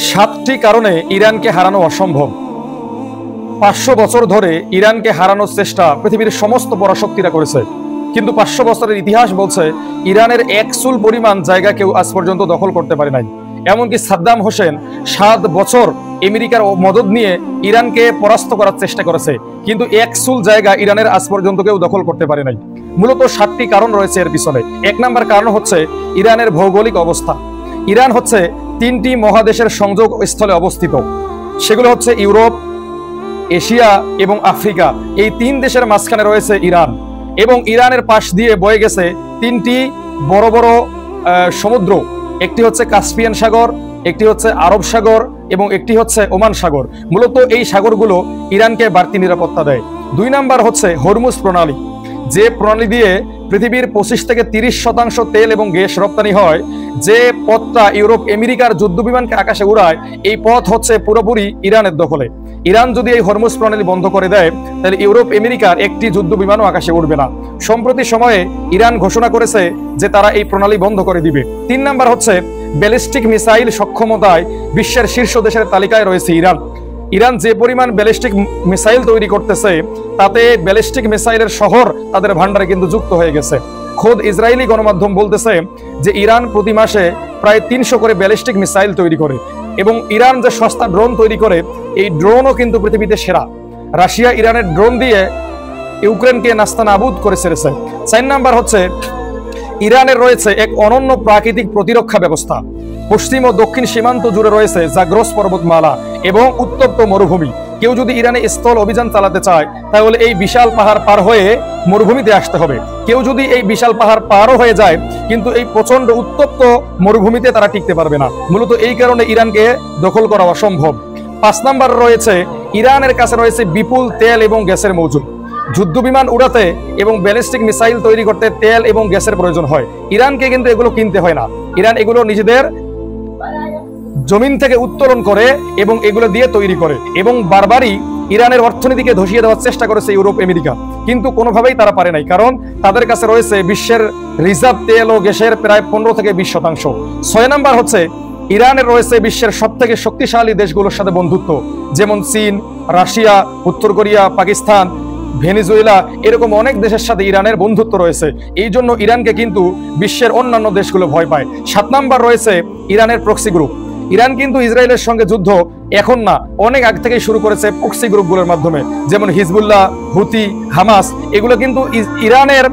সাতটি কারণে ইরানকে হারানো অসম্ভব। 500 বছর ধরে ইরানকে হারানোর চেষ্টা পৃথিবীর সমস্ত পরাশক্তিরা করেছে, কিন্তু 500 বছরের ইতিহাস বলছে ইরানের এক চুল পরিমাণ জায়গা কেউ আজ পর্যন্ত দখল করতে পারে নাই। এমনকি সাদ্দাম হোসেন 7 বছর আমেরিকার মদদ নিয়ে ইরানকে পরাস্ত করার চেষ্টা করেছে, কিন্তু এক চুল জায়গা ইরানের আজ পর্যন্ত কেউ দখল করতে পারে নাই। মূলত 7টি কারণ রয়েছে এর পিছনে। 1 নম্বর কারণ হচ্ছে ইরানের ভৌগোলিক অবস্থা। ইরান হচ্ছে 3টি মহাদেশের সংযোগ স্থলে অবস্থিত। সেগুলো হচ্ছে ইউরোপ, এশিয়া এবং আফ্রিকা। এই 3 দেশের মাঝখানে রয়েছে ইরান, এবং ইরানের পাশ দিয়ে বয়ে গেছে 3টি বড় বড় সমুদ্র। একটি হচ্ছে কাস্পিয়ান সাগর, একটি হচ্ছে আরব সাগর এবং একটি হচ্ছে ওমান সাগর। মূলত এই সাগরগুলো ইরানকে বাড়তি নিরাপত্তা দেয়। 2 নাম্বার হচ্ছে হরমুজ প্রণালী, যে প্রণালী দিয়ে পৃথিবীর 25 থেকে 30% তেল এবং গ্যাস রপ্তানি হয়। যে পথটা ইউরোপ আমেরিকার যুদ্ধ বিমানকে আকাশে উড়ায়, এই পথ হচ্ছে পুরোপুরি ইরানের দখলে। ইরান যদি এই হরমুজ প্রণালী বন্ধ করে দেয়, তাহলে ইউরোপ আমেরিকার একটি যুদ্ধ বিমানও আকাশে উড়বে না। সম্প্রতি সময়ে ইরান ঘোষণা করেছে যে তারা এই প্রণালী বন্ধ করে দিবে। 3 নাম্বার হচ্ছে ব্যালিস্টিক মিসাইল সক্ষমতায় বিশ্বের শীর্ষ দেশের তালিকায় রয়েছে ইরান। ইরান যে পরিমাণ ব্যালিস্টিক মিসাইল তৈরি করতেছে, তাতে ব্যালিস্টিক মিসাইলের শহর তাদের ভান্ডারে কিন্তু যুক্ত হয়ে গেছে। খোদ ইসরায়েলি গণমাধ্যম বলতেছে যে ইরান প্রতি মাসে প্রায় 300 করে ব্যালিস্টিক মিসাইল তৈরি করে, এবং ইরান যে সস্তা ড্রোন তৈরি করে, এই ড্রোনও কিন্তু পৃথিবীতে সেরা। রাশিয়া ইরানের ড্রোন দিয়ে ইউক্রেনকে নাস্তানাবুদ করে ছেড়েছে। 4 নাম্বার হচ্ছে ইরানের রয়েছে এক অনন্য প্রাকৃতিক প্রতিরক্ষা ব্যবস্থা। পশ্চিম ও দক্ষিণ সীমান্ত জুড়ে রয়েছে জাগ্রস পর্বতমালা এবং উত্তপ্ত মরুভূমি। কেউ যদি ইরানে স্থল অভিযান চালাতে চায়, তাহলে এই বিশাল পাহাড় পার হয়ে মরুভূমিতে আসতে হবে। কেউ যদি এই বিশাল পাহাড় পারও হয়ে যায়, কিন্তু এই প্রচন্ড উত্তপ্ত মরুভূমিতে তারা টিকতে পারবে না। মূলত এই কারণে ইরানকে দখল করা অসম্ভব। 5 নাম্বার রয়েছে ইরানের কাছে রয়েছে বিপুল তেল এবং গ্যাসের মজুদ। যুদ্ধ বিমান উড়াতে এবং ব্যালিস্টিক মিসাইল তৈরি করতে তেল এবং গ্যাসের প্রয়োজন হয়। ইরানকে কিন্তু এগুলো কিনতে হয় না। ইরান এগুলো নিজেদের জমিন থেকে উত্তোলন করে এবং এগুলো দিয়ে তৈরি করে, এবং বারবারই ইরানের অর্থনীতিকে ধসিয়ে দেওয়ার চেষ্টা করেছে ইউরোপ আমেরিকা, কিন্তু কোনোভাবেই তারা পারে নাই, কারণ তাদের কাছে রয়েছে বিশ্বের রিজার্ভ তেল ও গ্যাসের প্রায় 15 থেকে 20%। 6 নাম্বার হচ্ছে ইরানের রয়েছে বিশ্বের সবথেকে শক্তিশালী দেশগুলোর সাথে বন্ধুত্ব, যেমন চীন, রাশিয়া, উত্তর কোরিয়া, পাকিস্তান, ভেনেজুয়েলা, এরকম অনেক দেশের সাথে ইরানের বন্ধুত্ব রয়েছে। এই জন্য ইরানকে কিন্তু বিশ্বের অন্যান্য দেশগুলো ভয় পায়। 7 নাম্বার রয়েছে ইরানের প্রক্সি গ্রুপ। ইরান কিন্তু ইসরায়েলের সঙ্গে যুদ্ধ এখন না, অনেক আগ থেকে শুরু করেছে প্রক্সি গ্রুপগুলোর মাধ্যমে, যেমন হিজবুল্লাহ, হুতি, হামাস। এগুলো কিন্তু ইরানের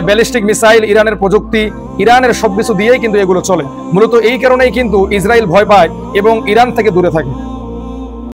ব্যালিস্টিক মিসাইল, ইরানের প্রযুক্তি, ইরানের সবকিছু দিয়েই কিন্তু এগুলো চলে। মূলত এই কারণেই কিন্তু ইসরায়েল ভয় পায় এবং ইরান থেকে দূরে থাকে।